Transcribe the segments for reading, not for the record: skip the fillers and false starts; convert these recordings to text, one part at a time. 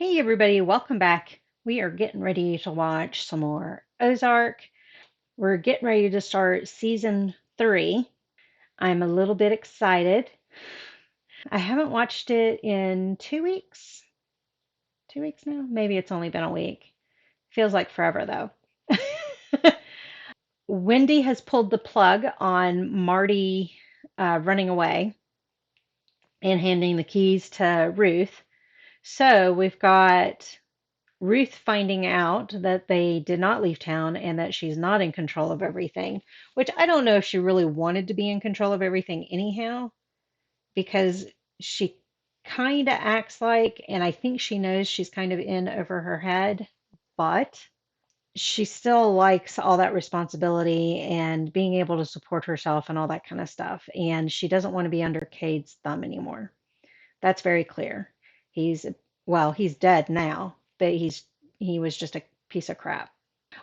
Hey everybody, welcome back. We are getting ready to watch some more Ozark. We're getting ready to start season 3. I'm a little bit excited. I haven't watched it in 2 weeks. 2 weeks now? Maybe it's only been a week. Feels like forever though. Wendy has pulled the plug on Marty running away and handing the keys to Ruth. So we've got Ruth finding out that they did not leave town and that she's not in control of everything, which I don't know if she really wanted to be in control of everything anyhow, because she kind of acts like, and I think she knows she's kind of in over her head, but she still likes all that responsibility and being able to support herself and all that kind of stuff. And she doesn't want to be under Cade's thumb anymore. That's very clear. He's, well, he's dead now, but he was just a piece of crap.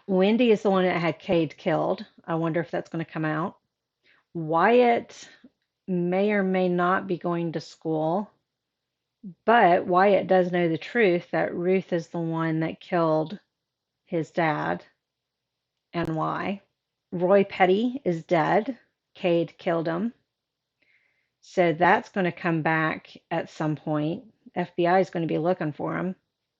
Wendy is the one that had Cade killed. I wonder if that's going to come out. Wyatt may or may not be going to school, but Wyatt does know the truth that Ruth is the one that killed his dad and why. Roy Petty is dead. Cade killed him. So that's going to come back at some point. FBI is going to be looking for him.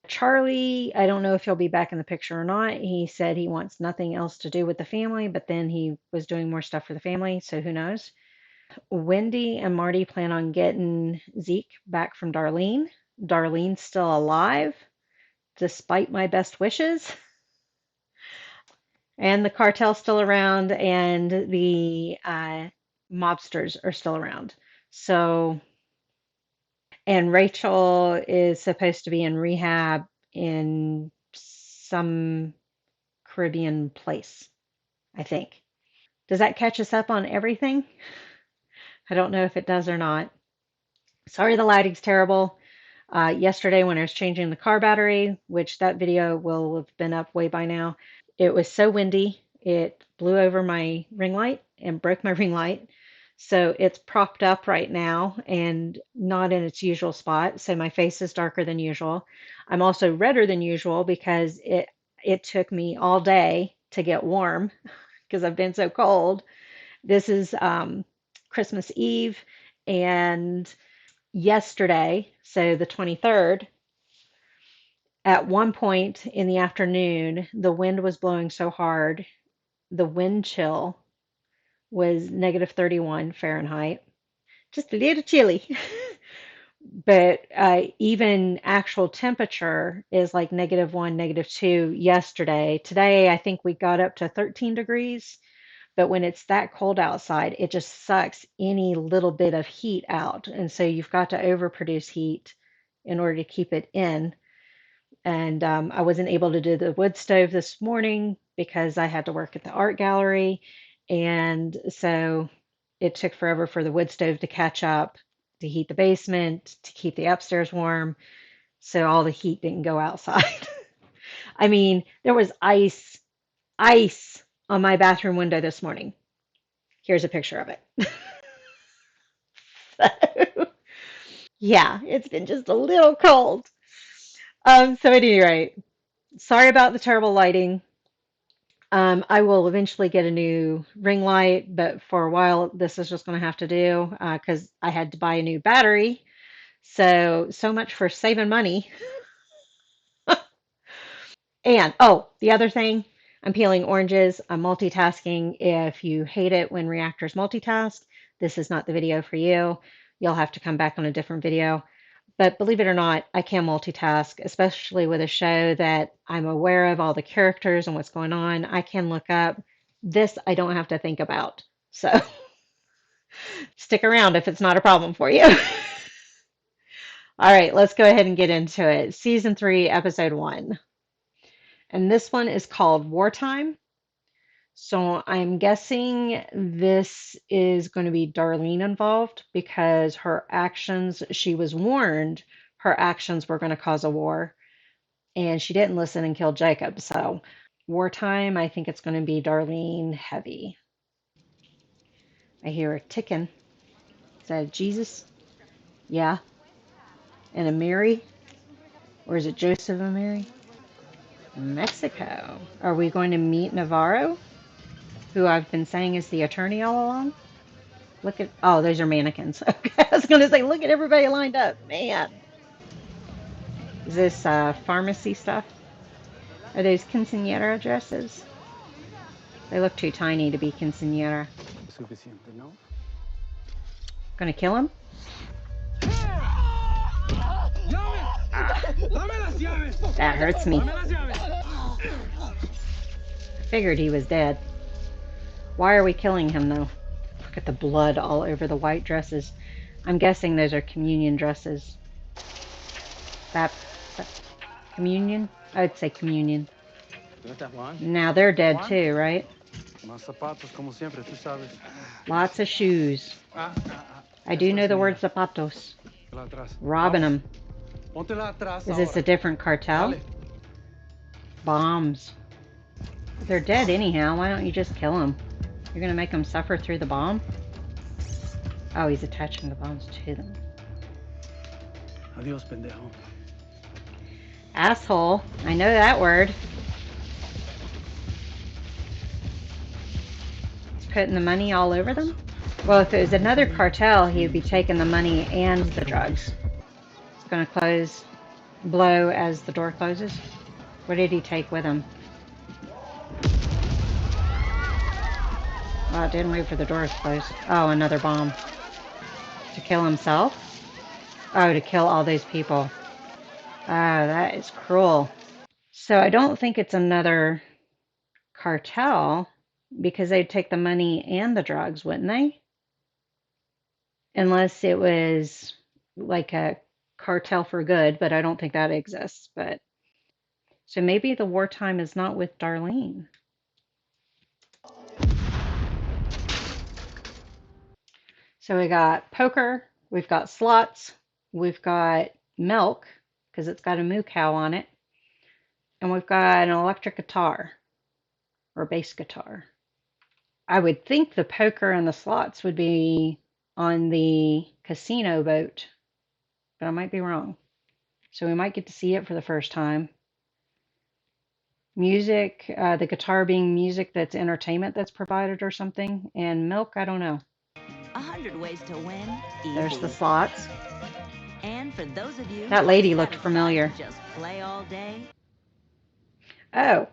Charlie, I don't know if he'll be back in the picture or not. He said he wants nothing else to do with the family, but then he was doing more stuff for the family, so who knows? Wendy and Marty plan on getting Zeke back from Darlene. Darlene's still alive, despite my best wishes. And the cartel's still around, and the mobsters are still around. So, and Rachel is supposed to be in rehab in some Caribbean place, I think. Does that catch us up on everything? I don't know if it does or not. Sorry, the lighting's terrible. Yesterday, when I was changing the car battery, which that video will have been up way by now, it was so windy, it blew over my ring light and broke my ring light. So it's propped up right now and not in its usual spot. So my face is darker than usual. I'm also redder than usual because it took me all day to get warm because I've been so cold. This is Christmas Eve, and yesterday, so the 23rd, at one point in the afternoon, the wind was blowing so hard, the wind chill was negative 31 Fahrenheit, just a little chilly. But even actual temperature is like -1, -2 yesterday. Today, I think we got up to 13 degrees. But when it's that cold outside, it just sucks any little bit of heat out. And so you've got to overproduce heat in order to keep it in. And I wasn't able to do the wood stove this morning because I had to work at the art gallery. And so it took forever for the wood stove to catch up, to heat the basement, to keep the upstairs warm. So all the heat didn't go outside. I mean, there was ice on my bathroom window this morning. Here's a picture of it. Yeah, it's been just a little cold. So at any rate, sorry about the terrible lighting. I will eventually get a new ring light, but for a while, this is just going to have to do because I had to buy a new battery. So much for saving money. And oh, the other thing, I'm peeling oranges. I'm multitasking. If you hate it when reactors multitask, this is not the video for you. You'll have to come back on a different video. But believe it or not, I can multitask, especially with a show that I'm aware of all the characters and what's going on. I can look up. This I don't have to think about. So stick around if it's not a problem for you. All right, let's go ahead and get into it. Season 3, Episode 1. And this one is called Wartime. So I'm guessing this is going to be Darlene involved because her actions, she was warned her actions were going to cause a war, and she didn't listen and killed Jacob. So Wartime, I think it's going to be Darlene heavy. I hear a ticking. Is that Jesus? Yeah. And a Mary? Or is it Joseph and Mary? Mexico. Are we going to meet Navarro, who I've been saying is the attorney all along? Look at, oh, those are mannequins. Okay, I was going to say, look at everybody lined up. Man. Is this pharmacy stuff? Are those quinceañera dresses? They look too tiny to be quinceañera. Gonna kill him? That hurts me. I figured he was dead. Why are we killing him though? Look at the blood all over the white dresses. I'm guessing those are communion dresses. That communion? I'd say communion. Now they're dead too, right? Lots of shoes. I do know the word zapatos. Robbing them. Is this a different cartel? Bombs. They're dead anyhow. Why don't you just kill them? You're gonna make them suffer through the bomb? Oh, he's attaching the bombs to them. Adios, pendejo. Asshole. I know that word. He's putting the money all over them? Well, if it was another cartel, he would be taking the money and the drugs. It's gonna close, blow as the door closes. What did he take with him? Well, it didn't wait for the doors closed. Oh, another bomb. To kill himself? Oh, to kill all those people. Ah, that is cruel. So I don't think it's another cartel because they'd take the money and the drugs, wouldn't they? Unless it was like a cartel for good, but I don't think that exists. But so maybe the wartime is not with Darlene. So we got poker, we've got slots, we've got milk because it's got a moo cow on it, and we've got an electric guitar or bass guitar. I would think the poker and the slots would be on the casino boat, but I might be wrong. So we might get to see it for the first time. Music, the guitar being music that's entertainment that's provided or something, and milk, I don't know. 100 ways to win. There's the Easily. slots. And for those of you That who lady are looked familiar. satisfied to just play all day. Oh,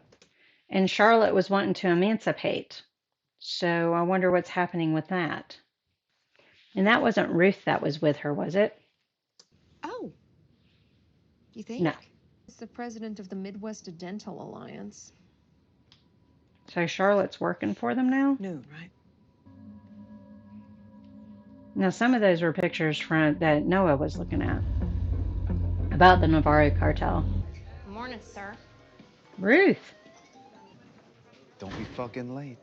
and Charlotte was wanting to emancipate. So I wonder what's happening with that. And that wasn't Ruth that was with her, was it? Oh, you think? No. It's the president of the Midwest Dental Alliance. So Charlotte's working for them now? Noon, right? Now, some of those were pictures from that Noah was looking at about the Navarro cartel. Morning, sir. Ruth. Don't be fucking late.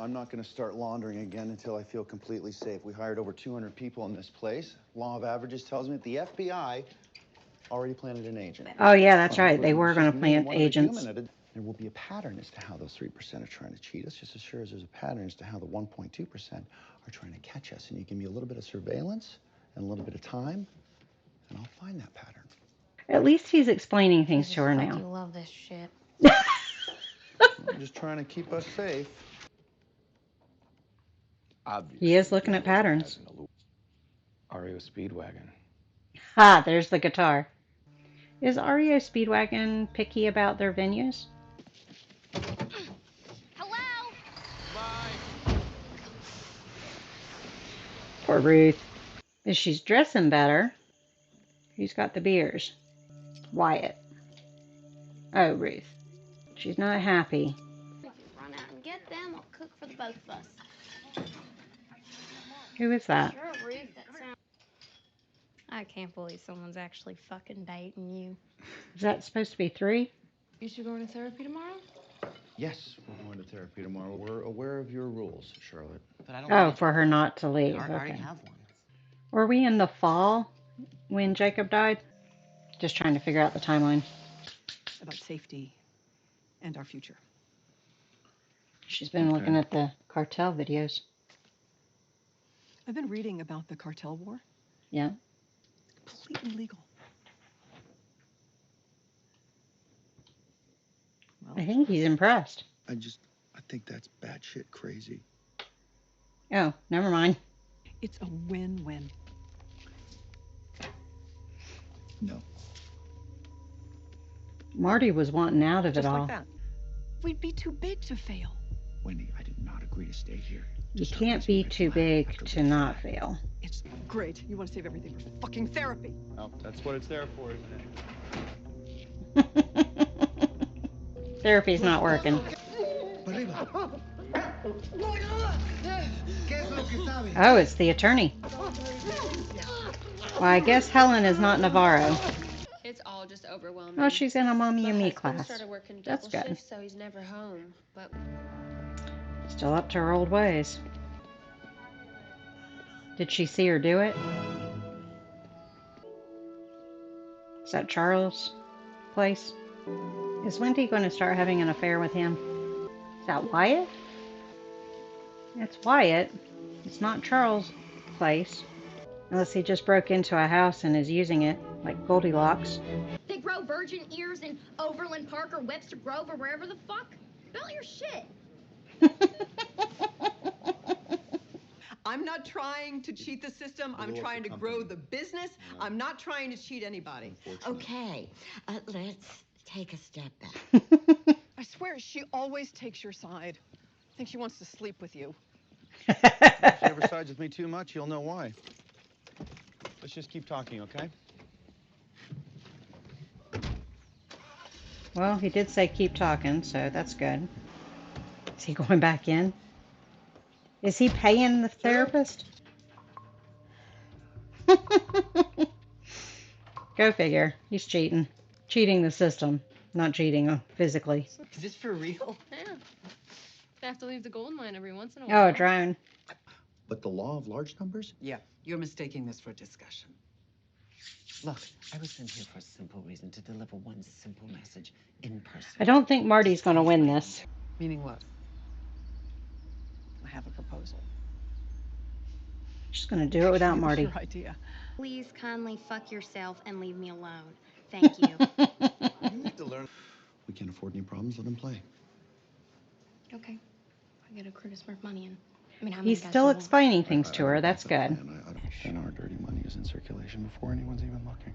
I'm not going to start laundering again until I feel completely safe. We hired over 200 people in this place. Law of averages tells me that the FBI already planted an agent. Oh, yeah, that's right. They were going to plant agents. There will be a pattern as to how those 3% are trying to cheat us, just as sure as there's a pattern as to how the 1.2% are trying to catch us. And you give me a little bit of surveillance and a little bit of time, and I'll find that pattern. At least he's explaining things to her I now. love this shit. I'm just trying to keep us safe. He is looking at patterns. REO Speedwagon. Ah, there's the guitar. Is REO Speedwagon picky about their venues? Hello? Poor Ruth. If she's dressing better, who's got the beers? Wyatt. Oh, Ruth. She's not happy. If you run out and get them, I'll cook for the both of us. Who is that? Sure, Ruth, that sounds... I can't believe someone's actually fucking dating you. Is that supposed to be 3? You should go into therapy tomorrow? Yes, we're going to therapy tomorrow. We're aware of your rules, Charlotte. But I don't Oh, want for her not to leave. I already Okay. have one. Were we in the fall when Jacob died? Just trying to figure out the timeline. About safety and our future. She's been looking at the cartel videos. I've been reading about the cartel war. Yeah. Complete illegal. I think he's impressed. I think that's batshit crazy. Oh, never mind. It's a win-win. No. Marty was wanting out of it Just all. like that. We'd be too big to fail. Wendy, I did not agree to stay here. You Start can't raising be red too flag big after to red not flag. fail. It's great. You want to save everything for fucking therapy. Well, that's what it's there for, isn't it? Therapy's not working. Oh, it's the attorney. Well, I guess Helen is not Navarro. It's all just overwhelming. Oh, she's in a mommy My and me husband class. started working That's double good. shifts, so he's never home. But Still up to her old ways. Did she see her do it? Is that Charles' place? Is Wendy going to start having an affair with him? Is that Wyatt? It's Wyatt. It's not Charles' place. Unless he just broke into a house and is using it, like Goldilocks. They grow virgin ears in Overland Park or Webster Grove or wherever the fuck. Spell your shit. I'm not trying to cheat the system. I'm trying to grow the business. I'm not trying to cheat anybody. Okay, let's take a step back. I swear, she always takes your side. I think she wants to sleep with you. If she ever sides with me too much, you'll know why. Let's just keep talking, okay? Well, he did say keep talking, so that's good. Is he going back in? Is he paying the therapist? Go figure. He's cheating. Cheating the system, not cheating physically. Is this for real? yeah, I have to leave the gold mine every once in a while. Oh, a drone. But the law of large numbers? Yeah, you're mistaking this for discussion. Look, I was sent here for a simple reason, to deliver one simple message in person. I don't think Marty's going to win this. Meaning what? I have a proposal. She's going to do it without It was Marty. your idea. please kindly fuck yourself and leave me alone. Thank you. You need to learn. We can't afford any problems. Let him play. Okay. I get accrue to smurf money in. I mean, how many He's guys still do you want? explaining things to her. That's good. Then our dirty money is in circulation before anyone's even looking.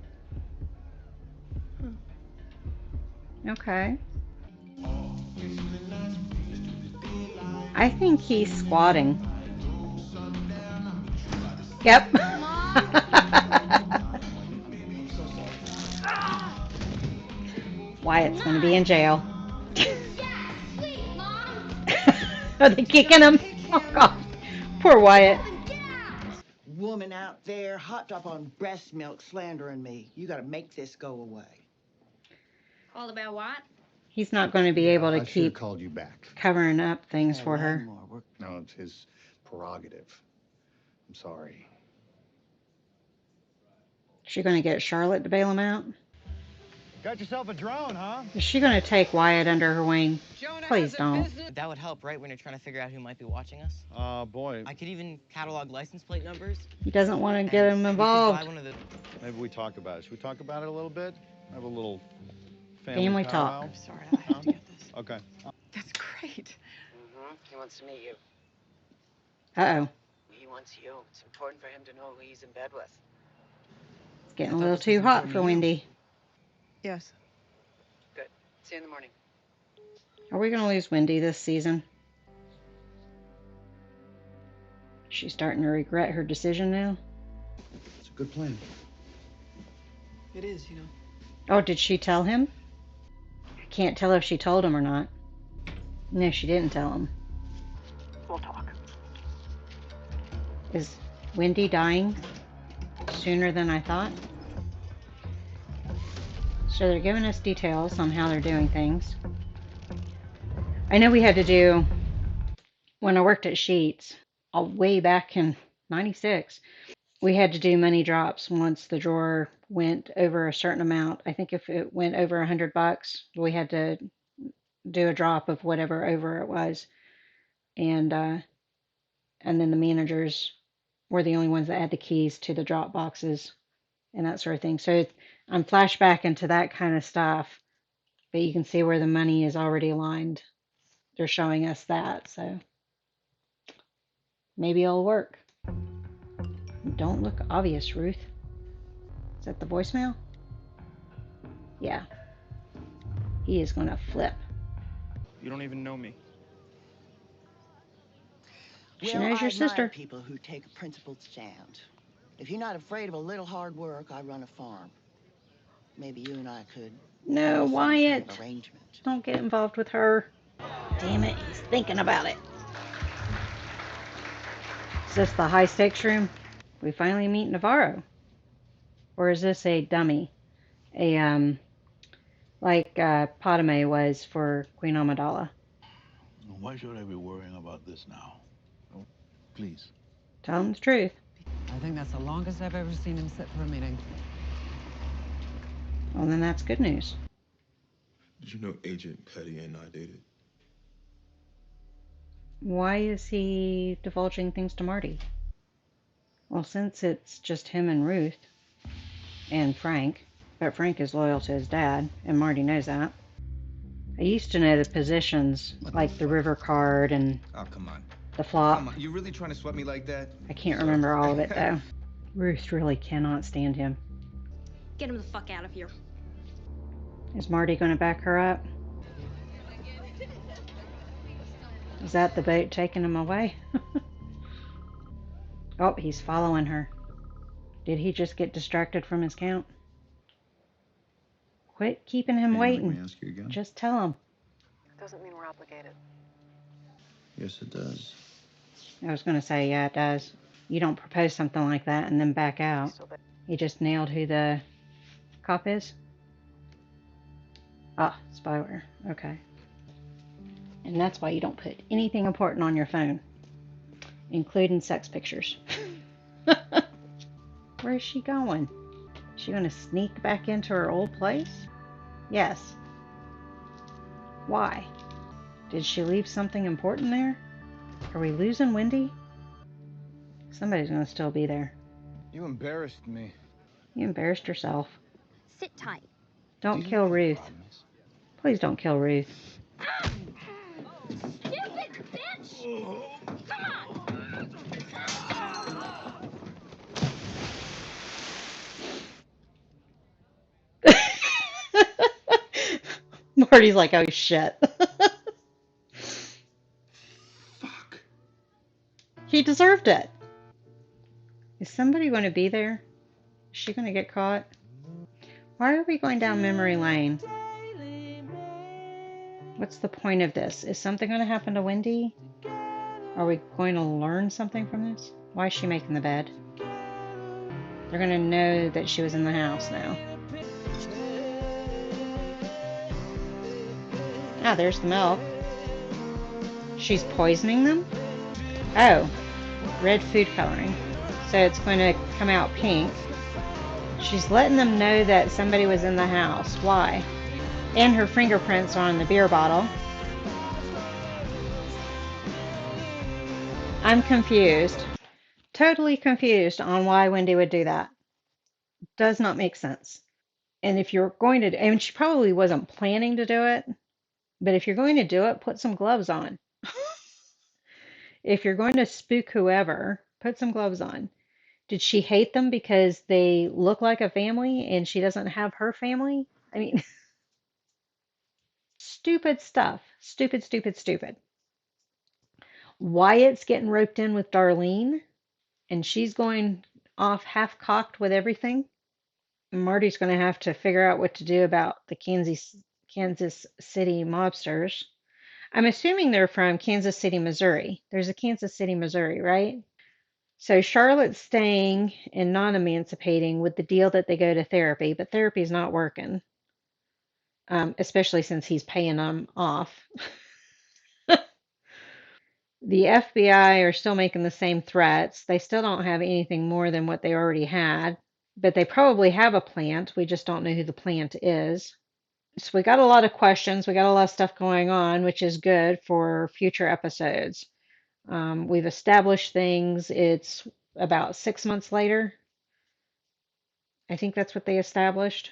Okay. I think he's squatting. Yep. Wyatt's going to be in jail. Are they kicking him? Oh, God. Poor Wyatt. Woman out there, hot up on breast milk, slandering me. You gotta make this go away. All about what? He's not going to be able to I should have keep called you back. covering up things for her. No, it's his prerogative. I'm sorry. Is she going to get Charlotte to bail him out? Got yourself a drone, huh? Is she going to take Wyatt under her wing? Jonah Please has a don't. business. That would help, right, when you're trying to figure out who might be watching us? Boy. I could even catalog license plate numbers. He doesn't want to get him and we could involved. buy one of the... Maybe we talk about it. Should we talk about it a little bit? Have a little Family talk. powwow? I'm sorry, I have to get this. Okay. That's great. He wants to meet you. Uh-oh. He wants you. It's important for him to know who he's in bed with. It's getting a little too hot for Wendy. Yes. Good. See you in the morning. Are we going to lose Wendy this season? She's starting to regret her decision now. It's a good plan. It is, you know. Oh, did she tell him? I can't tell if she told him or not. No, she didn't tell him. We'll talk. Is Wendy dying sooner than I thought? So they're giving us details on how they're doing things. I know we had to do, when I worked at Sheets, way back in '96, we had to do money drops once the drawer went over a certain amount. I think if it went over $100, we had to do a drop of whatever over it was. And then the managers were the only ones that had the keys to the drop boxes and that sort of thing. So I'm flashback into that kind of stuff, but you can see where the money is already aligned. They're showing us that, so maybe it'll work. Don't look obvious, Ruth. Is that the voicemail? Yeah. He is going to flip. You don't even know me. She knows your sister. People who take a principled stand. If you're not afraid of a little hard work, I run a farm. Maybe you and I could. No, Wyatt. Kind of arrangement. Don't get involved with her. Damn it, he's thinking about it. Is this the high stakes room? We finally meet Navarro. Or is this a dummy? Like Padme was for Queen Amidala. Why should I be worrying about this now? Oh, please. Tell him the truth. I think that's the longest I've ever seen him sit for a meeting. Well, then that's good news. Did you know Agent Petty and I dated? Why is he divulging things to Marty? Well, since it's just him and Ruth and Frank, but Frank is loyal to his dad, and Marty knows that. I used to know the positions, like the river card and come on. the flop. Come on. You really trying to sweat me like that? I can't remember all of it, though. Ruth really cannot stand him. Get him the fuck out of here. Is Marty going to back her up? Is that the boat taking him away? Oh, he's following her. Did he just get distracted from his count? Quit keeping him waiting. Let me ask you again. Just tell him. It doesn't mean we're obligated. Yes, it does. I was going to say, yeah, it does. You don't propose something like that and then back out. You just nailed who the cop is? Ah, spyware. Okay. And that's why you don't put anything important on your phone, including sex pictures. Where is she going? Is she going to sneak back into her old place? Yes. Why? Did she leave something important there? Are we losing Wendy? Somebody's going to still be there. You embarrassed me. You embarrassed yourself. Sit tight. Don't kill Ruth. Please don't kill Ruth. Stupid bitch! Come on! Marty's like, oh shit. Fuck. He deserved it. Is somebody going to be there? Is she going to get caught? Why are we going down memory lane? What's the point of this? Is something going to happen to Wendy? Are we going to learn something from this? Why is she making the bed? They're going to know that she was in the house now. Ah, there's the milk. She's poisoning them? Oh, red food coloring. So it's going to come out pink. She's letting them know that somebody was in the house. Why? And her fingerprints are on the beer bottle. I'm confused. Totally confused on why Wendy would do that. Does not make sense. And if you're going to, and she probably wasn't planning to do it, but if you're going to do it, put some gloves on. If you're going to spook whoever, put some gloves on. Did she hate them because they look like a family and she doesn't have her family? I mean, stupid stuff. Stupid, stupid, stupid. Wyatt's getting roped in with Darlene, and she's going off half-cocked with everything. Marty's going to have to figure out what to do about the Kansas City mobsters. I'm assuming they're from Kansas City, Missouri. There's a Kansas City, Missouri, right? So Charlotte's staying and non-emancipating with the deal that they go to therapy, but therapy's not working, especially since he's paying them off. The FBI are still making the same threats. They still don't have anything more than what they already had, but they probably have a plant. We just don't know who the plant is. So we got a lot of questions. We got a lot of stuff going on, which is good for future episodes. We've established things. It's about 6 months later. I think that's what they established.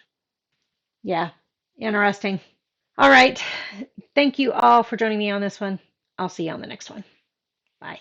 Yeah, interesting. All right. Thank you all for joining me on this one. I'll see you on the next one. Bye.